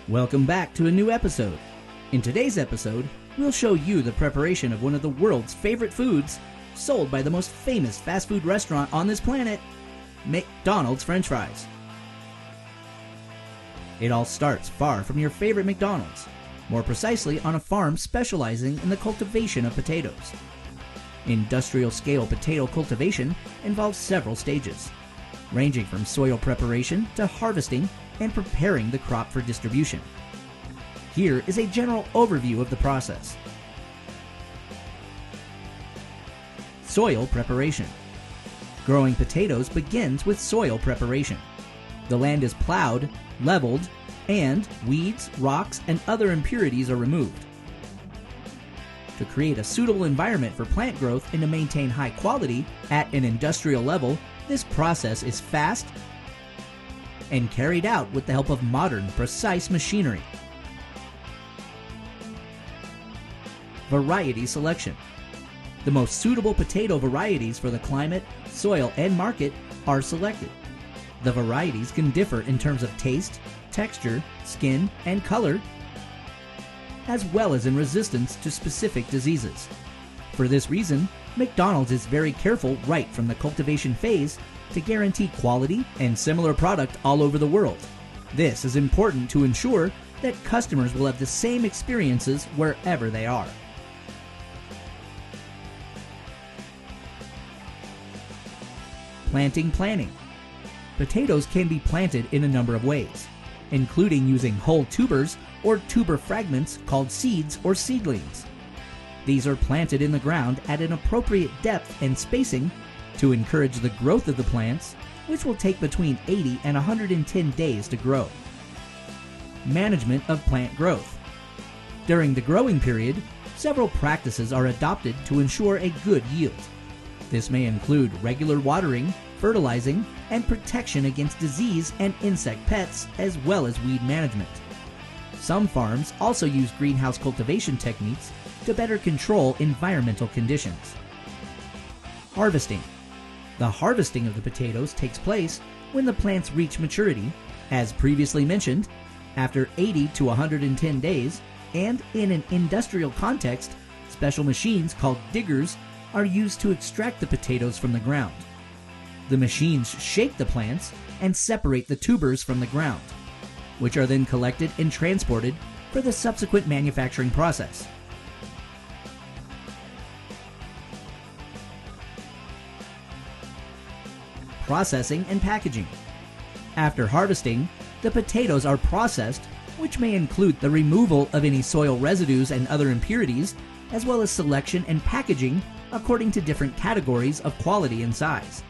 Welcome back to a new episode. In today's episode, we'll show you the preparation of one of the world's favorite foods sold by the most famous fast food restaurant on this planet, McDonald's French fries. It all starts far from your favorite McDonald's, more precisely on a farm specializing in the cultivation of potatoes. Industrial-scale potato cultivation involves several stages, ranging from soil preparation to harvesting and preparing the crop for distribution. Here is a general overview of the process. Soil preparation. Growing potatoes begins with soil preparation. The land is plowed, leveled, and weeds, rocks, and other impurities are removed. To create a suitable environment for plant growth and to maintain high quality at an industrial level, this process is fast and carried out with the help of modern, precise machinery. Variety selection. The most suitable potato varieties for the climate, soil, and market are selected. The varieties can differ in terms of taste, texture, skin, and color, as well as in resistance to specific diseases. For this reason, McDonald's is very careful right from the cultivation phase to guarantee quality and similar product all over the world. This is important to ensure that customers will have the same experiences wherever they are. Planting. Potatoes can be planted in a number of ways, including using whole tubers or tuber fragments called seeds or seedlings. These are planted in the ground at an appropriate depth and spacing to encourage the growth of the plants, which will take between 80 and 110 days to grow. Management of plant growth. During the growing period, several practices are adopted to ensure a good yield. This may include regular watering, fertilizing, and protection against disease and insect pests, as well as weed management. Some farms also use greenhouse cultivation techniques to better control environmental conditions. Harvesting. The harvesting of the potatoes takes place when the plants reach maturity, as previously mentioned, after 80 to 110 days, and in an industrial context, special machines called diggers are used to extract the potatoes from the ground. The machines shake the plants and separate the tubers from the ground, which are then collected and transported for the subsequent manufacturing process. Processing and packaging. After harvesting, the potatoes are processed, which may include the removal of any soil residues and other impurities, as well as selection and packaging according to different categories of quality and size.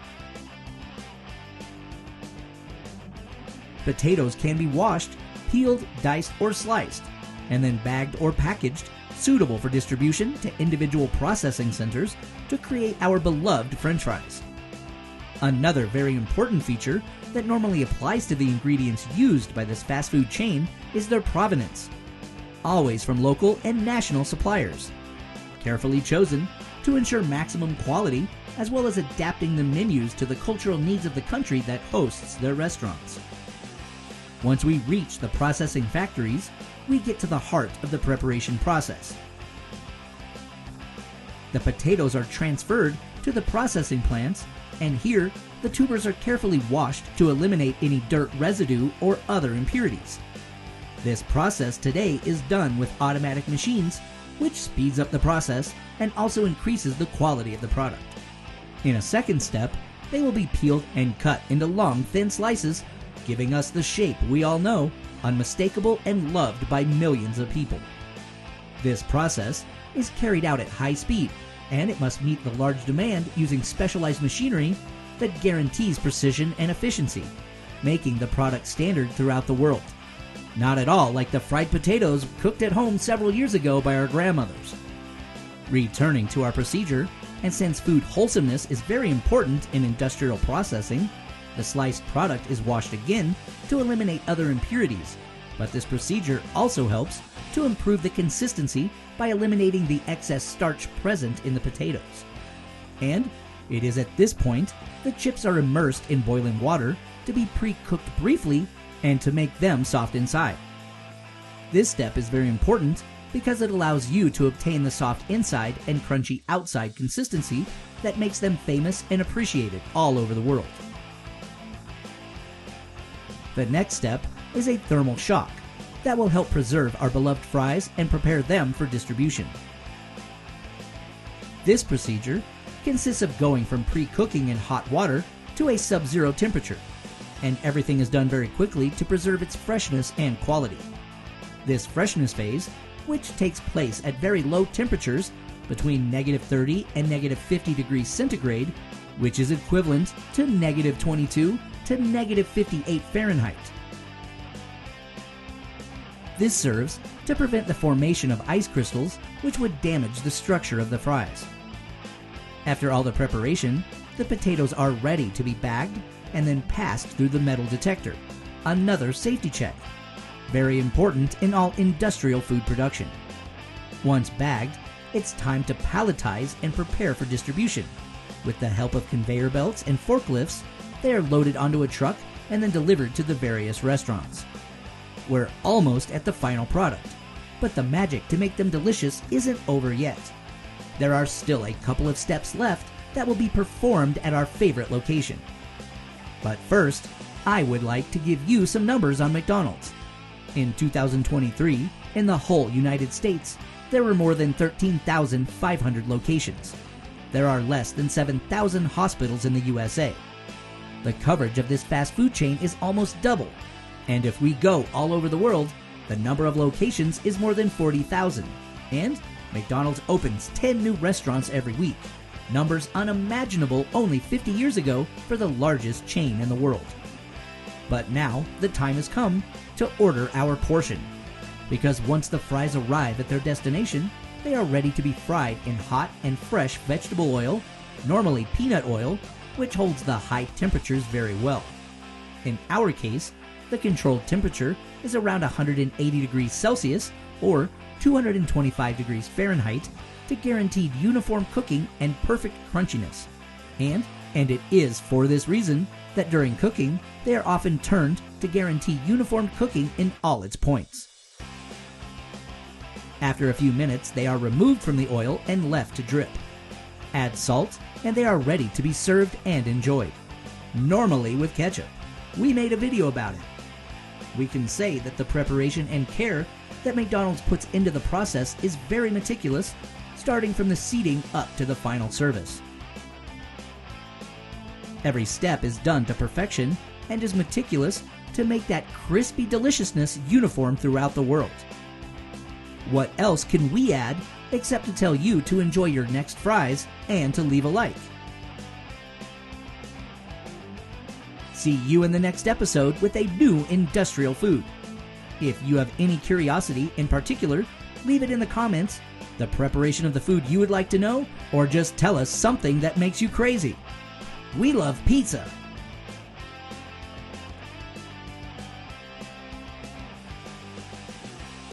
Potatoes can be washed, peeled, diced, or sliced, and then bagged or packaged, suitable for distribution to individual processing centers to create our beloved French fries. Another very important feature that normally applies to the ingredients used by this fast food chain is their provenance, always from local and national suppliers, carefully chosen to ensure maximum quality, as well as adapting the menus to the cultural needs of the country that hosts their restaurants. Once we reach the processing factories, we get to the heart of the preparation process. The potatoes are transferred to the processing plants, and here the tubers are carefully washed to eliminate any dirt residue or other impurities. This process today is done with automatic machines, which speeds up the process and also increases the quality of the product. In a second step, they will be peeled and cut into long, thin slices, giving us the shape we all know, unmistakable and loved by millions of people. This process is carried out at high speed, and it must meet the large demand using specialized machinery that guarantees precision and efficiency, making the product standard throughout the world. Not at all like the fried potatoes cooked at home several years ago by our grandmothers. Returning to our procedure, and since food wholesomeness is very important in industrial processing, the sliced product is washed again to eliminate other impurities, but this procedure also helps to improve the consistency by eliminating the excess starch present in the potatoes. And it is at this point the chips are immersed in boiling water to be pre-cooked briefly and to make them soft inside. This step is very important because it allows you to obtain the soft inside and crunchy outside consistency that makes them famous and appreciated all over the world. The next step is a thermal shock that will help preserve our beloved fries and prepare them for distribution. This procedure consists of going from pre-cooking in hot water to a sub-zero temperature, and everything is done very quickly to preserve its freshness and quality. This freshness phase, which takes place at very low temperatures between -30 and -50 degrees centigrade, which is equivalent to -22 to -58 Fahrenheit. This serves to prevent the formation of ice crystals, which would damage the structure of the fries. After all the preparation, the potatoes are ready to be bagged and then passed through the metal detector, another safety check, very important in all industrial food production. Once bagged, it's time to palletize and prepare for distribution. With the help of conveyor belts and forklifts, they are loaded onto a truck and then delivered to the various restaurants. We're almost at the final product, but the magic to make them delicious isn't over yet. There are still a couple of steps left that will be performed at our favorite location. But first, I would like to give you some numbers on McDonald's. In 2023, in the whole United States, there were more than 13,500 locations. There are less than 7,000 hospitals in the USA. The coverage of this fast food chain is almost double, and if we go all over the world, the number of locations is more than 40,000, and McDonald's opens 10 new restaurants every week, numbers unimaginable only 50 years ago for the largest chain in the world. But now the time has come to order our portion, because once the fries arrive at their destination, they are ready to be fried in hot and fresh vegetable oil, normally peanut oil, which holds the high temperatures very well. In our case, the controlled temperature is around 180 degrees Celsius or 225 degrees Fahrenheit to guarantee uniform cooking and perfect crunchiness. And it is for this reason that during cooking, they are often turned to guarantee uniform cooking in all its points. After a few minutes, they are removed from the oil and left to drip. Add salt, and they are ready to be served and enjoyed, normally with ketchup. We made a video about it. We can say that the preparation and care that McDonald's puts into the process is very meticulous, starting from the seating up to the final service. Every step is done to perfection and is meticulous to make that crispy deliciousness uniform throughout the world. What else can we add except to tell you to enjoy your next fries and to leave a like? See you in the next episode with a new industrial food. If you have any curiosity in particular, leave it in the comments, the preparation of the food you would like to know, or just tell us something that makes you crazy. We love pizza.